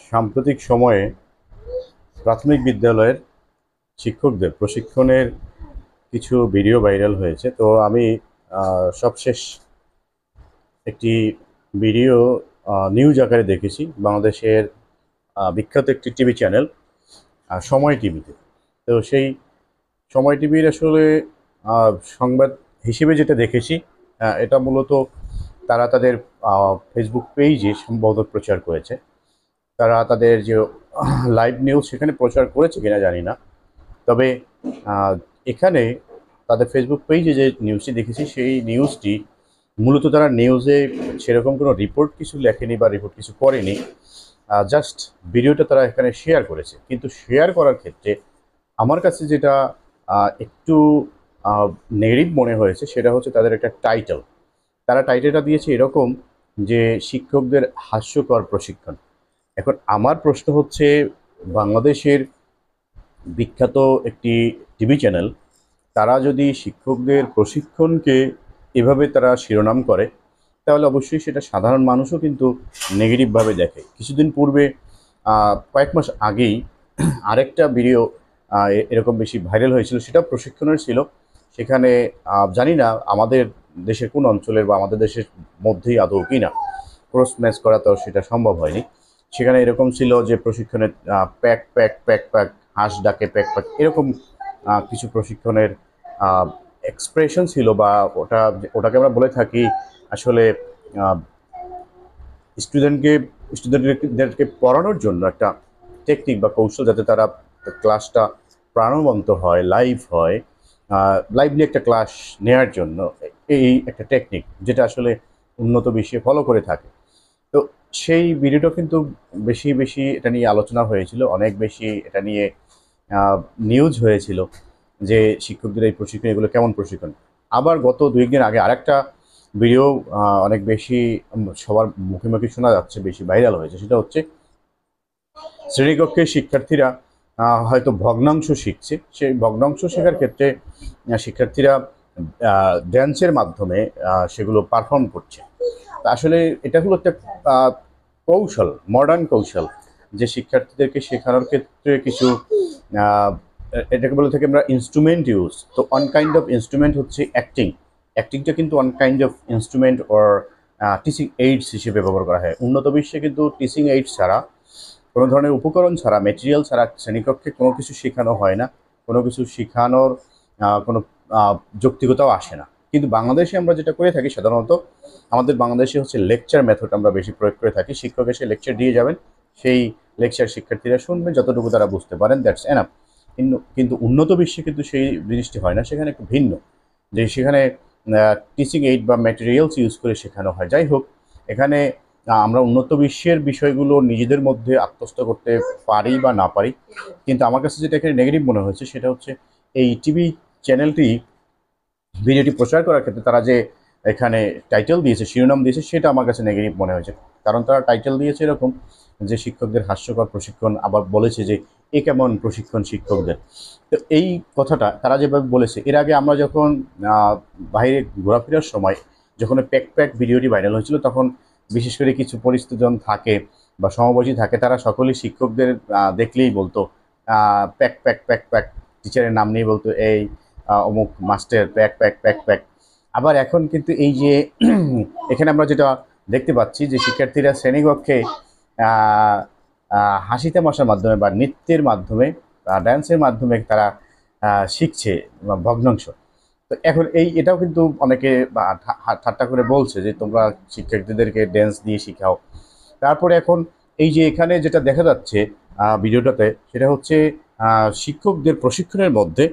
সাম্প্রতিক সময়ে প্রাথমিক বিদ্যালয়ের শিক্ষকদের প্রশিক্ষণের কিছু ভিডিও ভাইরাল হয়েছে। তো আমি সবশেষ একটি ভিডিও নিউজ আকারে দেখেছি বাংলাদেশের বিখ্যাত একটি টিভি চ্যানেল সময় টিভিতে। তো সেই সময় টিভির আসলে সংবাদ হিসেবে যেটা দেখেছি, এটা মূলত তারা তাদের ফেসবুক পেজে সম্ভবত প্রচার করেছে। তারা তাদের যে লাইভ নিউজ সেখানে প্রচার করেছে কিনা জানি না। তবে আহ, এখানে তাদের ফেসবুক পেজে যে নিউজটি দেখেছি সেই নিউজটি মূলত তারা নিউজে সেরকম কোনো রিপোর্ট কিছু লেখেনি বা রিপোর্ট কিছু করেনি। জাস্ট ভিডিওটা তারা এখানে শেয়ার করেছে, কিন্তু শেয়ার করার ক্ষেত্রে আমার কাছে যেটা একটু নেগেটিভ মনে হয়েছে সেটা হচ্ছে তাদের একটা টাইটেল। তারা টাইটেলটা দিয়েছে এরকম যে শিক্ষকদের হাস্যকর প্রশিক্ষণ। এখন আমার প্রশ্ন হচ্ছে, বাংলাদেশের বিখ্যাত একটি টিভি চ্যানেল তারা যদি শিক্ষকদের প্রশিক্ষণকে এভাবে তারা শিরোনাম করে, তাহলে অবশ্যই সেটা সাধারণ মানুষও কিন্তু নেগেটিভভাবে দেখে। কিছুদিন পূর্বে কয়েক মাস আগেই আরেকটা ভিডিও এরকম বেশি ভাইরাল হয়েছিল, সেটা প্রশিক্ষণের ছিল। সেখানে জানি না আমাদের দেশের কোন অঞ্চলের বা আমাদের দেশের মধ্যেই আদৌ কি না, ক্রস ম্যাচ করা তো সেটা সম্ভব হয়নি। সেখানে এরকম ছিল যে প্রশিক্ষণের প্যাক প্যাক প্যাক প্যাক, হাঁস ডাকে প্যাক প্যাক, এরকম কিছু প্রশিক্ষণের এক্সপ্রেশন ছিল, বা ওটাকে আমরা বলে থাকি আসলে স্টুডেন্টকে স্টুডেন্টদেরকে পড়ানোর জন্য একটা টেকনিক বা কৌশল, যাতে তারা ক্লাসটা প্রাণবন্ত হয়, লাইভ হয়। লাইভলি একটা ক্লাস নেওয়ার জন্য এই একটা টেকনিক, যেটা আসলে উন্নত বিশ্বে ফলো করে থাকে। তো সেই ভিডিওটা কিন্তু বেশি বেশি এটা নিয়ে আলোচনা হয়েছিল, অনেক বেশি এটা নিয়ে নিউজ হয়েছিল যে শিক্ষকদের এই প্রশিক্ষণ, এগুলো কেমন প্রশিক্ষণ। আবার গত 2 দিন আগে আরেকটা ভিডিও অনেক বেশি সবার মুখে মুখে শোনা যাচ্ছে, বেশি ভাইরাল হয়েছে। সেটা হচ্ছে শ্রেণীকক্ষে শিক্ষার্থীরা হয়তো ভগ্নাংশ শিখছে, সেই ভগ্নাংশ শেখার ক্ষেত্রে শিক্ষার্থীরা ড্যান্সের মাধ্যমে সেগুলো পারফর্ম করছে। তা আসলে এটা হলো একটা কৌশল, মডার্ন কৌশল, যে শিক্ষার্থীদেরকে শেখানোর ক্ষেত্রে কিছু আহ, এটাকে বলে থাকি আমরা ইনস্ট্রুমেন্ট ইউজ। তো অন কাইন্ড অফ ইনস্ট্রুমেন্ট হচ্ছে অ্যাক্টিং। অ্যাক্টিংটা কিন্তু on kind of instrument or teaching AIDS হিসেবে ব্যবহার করা হয়। উন্নত বিশ্বে কিন্তু টিচিং এইডস ছাড়া, কোনো ধরনের উপকরণ ছাড়া, মেটেরিয়াল ছাড়া শ্রেণীকক্ষে কোনো কিছু শেখানো হয় না। কোনো কিছু শেখানোর কোনো আহ, যৌক্তিকতাও আসে না। কিন্তু বাংলাদেশে আমরা যেটা করে থাকি সাধারণত, আমাদের বাংলাদেশে হচ্ছে লেকচার মেথড আমরা বেশি প্রয়োগ করে থাকি। শিক্ষক এসে লেকচার দিয়ে যাবেন, সেই লেকচার শিক্ষার্থীরা শুনবে, যতটুকু তারা বুঝতে পারেন দ্যাটস এনাফ। কিন্তু কিন্তু উন্নত বিশ্বে কিন্তু সেই জিনিসটি হয় না, সেখানে একটু ভিন্ন। যে সেখানে টিচিং এইড বা ম্যাটেরিয়ালস ইউজ করে শেখানো হয়। যাই হোক, এখানে আমরা উন্নত বিশ্বের বিষয়গুলো নিজেদের মধ্যে আত্মস্থ করতে পারি বা না পারি, কিন্তু আমার কাছে যেটা এখানে নেগেটিভ মনে হয়েছে সেটা হচ্ছে এই টিভি চ্যানেলটি ভিডিওটি প্রচার করার ক্ষেত্রে তারা যে এখানে টাইটেল দিয়েছে, শিরোনাম দিয়েছে, সেটা আমার কাছে নেগেটিভ মনে হয়েছে। কারণ তারা টাইটেল দিয়েছে এরকম যে শিক্ষকদের হাস্যকর প্রশিক্ষণ, আবার বলেছে যে এ কেমন প্রশিক্ষণ শিক্ষকদের। তো এই কথাটা তারা যেভাবে বলেছে, এর আগে আমরা যখন বাইরে ঘোরাফেরার সময় যখন প্যাক প্যাক ভিডিওটি ভাইরাল হয়েছিল, তখন বিশেষ করে কিছু পরিস্থিতিজন থাকে বা সমবয়সী থাকে, তারা সকলেই শিক্ষকদের দেখলেই বলতো প্যাক প্যাক প্যাক প্যাক, টিচারের নাম নিয়ে বলতো এই অমুক master pack pack pack pack. আবার এখন কিন্তু এই যে এখানে আমরা যেটা দেখতে পাচ্ছি যে শিক্ষার্থীরা শ্রেণীকক্ষে আহ, হাসি তামাশার মাধ্যমে বা নৃত্যের মাধ্যমে, ড্যান্সের মাধ্যমে তারা শিখছে ভগ্নাংশ। তো এখন এটাও কিন্তু অনেকে ঠাট্টা করে বলছে যে তোমরা শিক্ষার্থীদেরকে ড্যান্স দিয়ে শিখাও। তারপরে এখন এই যে এখানে যেটা দেখা যাচ্ছে ভিডিওটাতে, সেটা হচ্ছে শিক্ষকদের প্রশিক্ষণের মধ্যে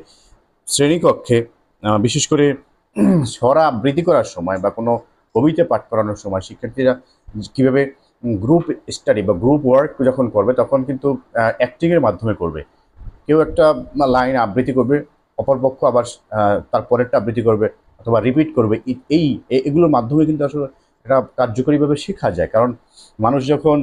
শ্রেণীকক্ষে বিশেষ করে ছড়া আবৃত্তি করার সময় বা কোনো কবিতা পাঠ করানোর সময় শিক্ষার্থীরা কীভাবে গ্রুপ স্টাডি বা গ্রুপ ওয়ার্ক যখন করবে, তখন কিন্তু অ্যাক্টিংয়ের মাধ্যমে করবে। কেউ একটা লাইন আবৃত্তি করবে, অপরপক্ষ আবার তার পরেরটা আবৃত্তি করবে অথবা রিপিট করবে। এগুলোর মাধ্যমে কিন্তু আসলে এটা কার্যকরীভাবে শেখা যায়। কারণ মানুষ যখন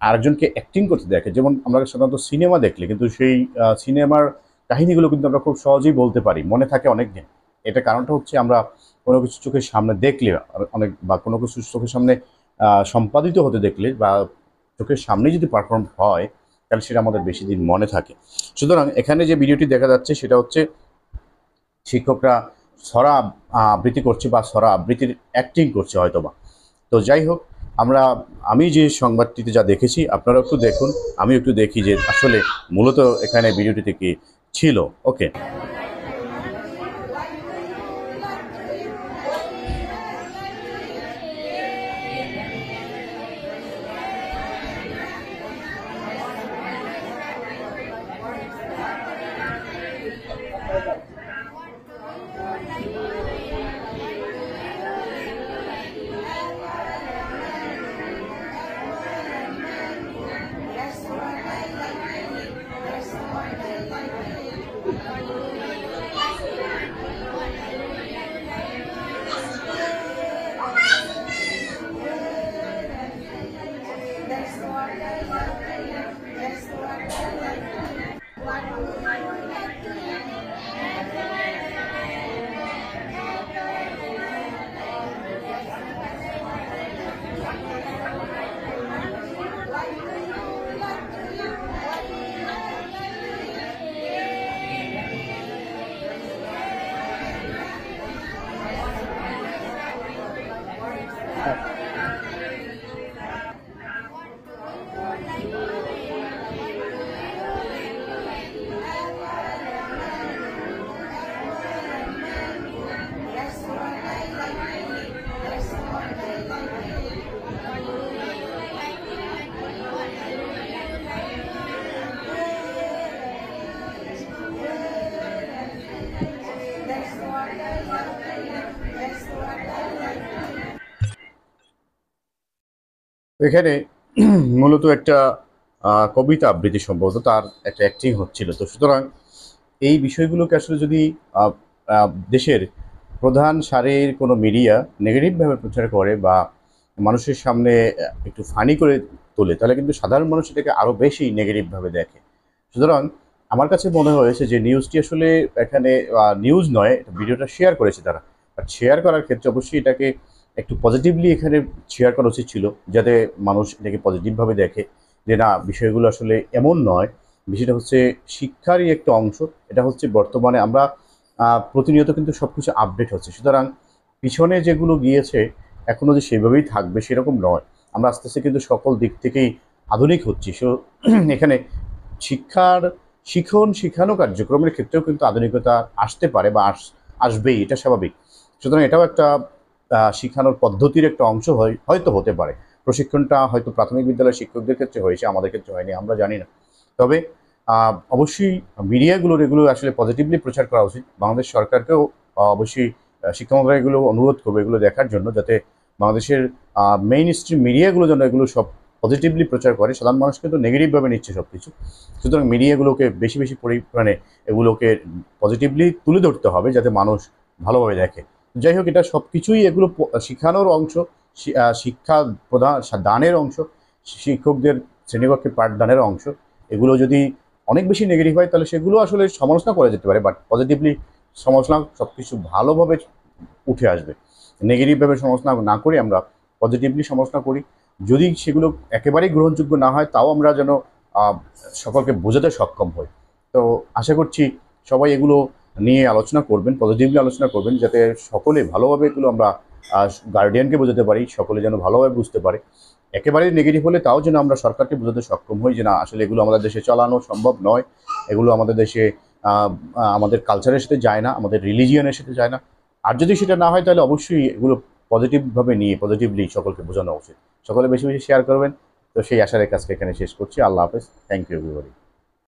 আরেকজনকে অ্যাক্টিং করতে দেখে, যেমন আমরা সাধারণত সিনেমা দেখলে কিন্তু সেই সিনেমার কাহিনীগুলো কিন্তু আমরা খুব সহজেই বলতে পারি, মনে থাকে অনেক দিন। এটা কারণটা হচ্ছে আমরা কোনো কিছু চোখের সামনে দেখলে, অনেক বা কোনো কিছু চোখের সামনে সম্পাদিত হতে দেখলে বা চোখের সামনে যদি পারফর্ম হয় তাহলে সেটা আমাদের বেশি দিন মনে থাকে। সুতরাং এখানে যে ভিডিওটি দেখা যাচ্ছে সেটা হচ্ছে শিক্ষকরা ছড়া আবৃত্তি করছে বা ছড়া আবৃত্তির অ্যাক্টিং করছে হয়তোবা। তো যাই হোক, আমি যে সংবাদটিতে যা দেখেছি আপনারা একটু দেখুন, আমি একটু দেখি যে আসলে মূলত এখানে ভিডিওটিতে কি ছিল। ওকে। এখানে মূলত একটা কবিতা আবৃত্তি সম্ভবত তার একটা অ্যাক্টিং হচ্ছিল। তো সুতরাং এই বিষয়গুলোকে আসলে যদি আহ, দেশের প্রধান সারির কোনো মিডিয়া নেগেটিভভাবে প্রচার করে বা মানুষের সামনে একটু ফানি করে তোলে, তাহলে কিন্তু সাধারণ মানুষ এটাকে আরও বেশি নেগেটিভভাবে দেখে। সুতরাং আমার কাছে মনে হয়েছে যে নিউজটি আসলে এখানে নিউজ নয়, ভিডিওটা শেয়ার করেছে তারা। বাট শেয়ার করার ক্ষেত্রে অবশ্যই এটাকে একটু পজিটিভলি এখানে শেয়ার করা উচিত ছিল, যাতে মানুষ এটাকে পজিটিভভাবে দেখে যে না, বিষয়গুলো আসলে এমন নয়। বিষয়টা হচ্ছে শিক্ষারই একটা অংশ। এটা হচ্ছে বর্তমানে আমরা প্রতিনিয়ত কিন্তু সব কিছু আপডেট হচ্ছে। সুতরাং পিছনে যেগুলো গিয়েছে এখনও যে সেভাবেই থাকবে সেরকম নয়। আমরা আস্তে আস্তে কিন্তু সকল দিক থেকেই আধুনিক হচ্ছি। এখানে শিক্ষার শিখানো কার্যক্রমের ক্ষেত্রেও কিন্তু আধুনিকতা আসতে পারে বা আসবেই, এটা স্বাভাবিক। সুতরাং এটাও একটা শিখানোর পদ্ধতির একটা অংশ হয়তো হতে পারে। প্রশিক্ষণটা হয়তো প্রাথমিক বিদ্যালয়ের শিক্ষকদের ক্ষেত্রে হয়েছে, আমাদের ক্ষেত্রে হয়নি, আমরা জানি না। তবে অবশ্যই মিডিয়াগুলোর এগুলো আসলে পজিটিভলি প্রচার করা উচিত। বাংলাদেশ সরকারকেও অবশ্যই শিক্ষা মন্ত্রণালয় এগুলো অনুরোধ করবে এগুলো দেখার জন্য, যাতে বাংলাদেশের মেইন স্ট্রিম মিডিয়াগুলো যেন এগুলো সব পজিটিভলি প্রচার করে। সাধারণ মানুষ কিন্তু নেগেটিভভাবে নিচ্ছে সব কিছু। সুতরাং মিডিয়াগুলোকে বেশি বেশি পরিমাণে এগুলোকে পজিটিভলি তুলে ধরতে হবে, যাতে মানুষ ভালোভাবে দেখে। যাই হোক, এটা সব কিছুই এগুলো শিখানোর অংশ, শিক্ষা প্রদান দানের অংশ, শিক্ষকদের শ্রেণীকক্ষে পাঠদানের অংশ। এগুলো যদি অনেক বেশি নেগেটিভ হয় তাহলে সেগুলো আসলে সমালোচনা করা যেতে পারে, বাট পজিটিভলি সমালোচনা সব কিছু ভালোভাবে উঠে আসবে। নেগেটিভভাবে সমালোচনা না করে আমরা পজিটিভলি সমালোচনা করি। যদি সেগুলো একেবারেই গ্রহণযোগ্য না হয় তাও আমরা যেন সকলকে বোঝাতে সক্ষম হই। তো আশা করছি সবাই এগুলো নিয়ে আলোচনা করবেন, পজিটিভলি আলোচনা করবেন, যাতে সকলে ভালোভাবে এগুলো আমরা গার্ডিয়ানকে বোঝাতে পারি, সকলে যেন ভালোভাবে বুঝতে পারে। একেবারেই নেগেটিভ হলে তাও যেন আমরা সরকারকে বোঝাতে সক্ষম হই যে না, আসলে এগুলো আমাদের দেশে চালানো সম্ভব নয়। এগুলো আমাদের দেশে আমাদের কালচারের সাথে যায় না, আমাদের রিলিজিয়নের সাথে যায় না। আর যদি সেটা না হয় তাহলে অবশ্যই এগুলো পজিটিভভাবে নিয়ে পজিটিভলি সকলকে বোঝানো উচিত। সকলে বেশি বেশি শেয়ার করবেন। তো সেই আশার কাজকে এখানে শেষ করছি। আল্লাহ হাফেজ। Thank you everybody.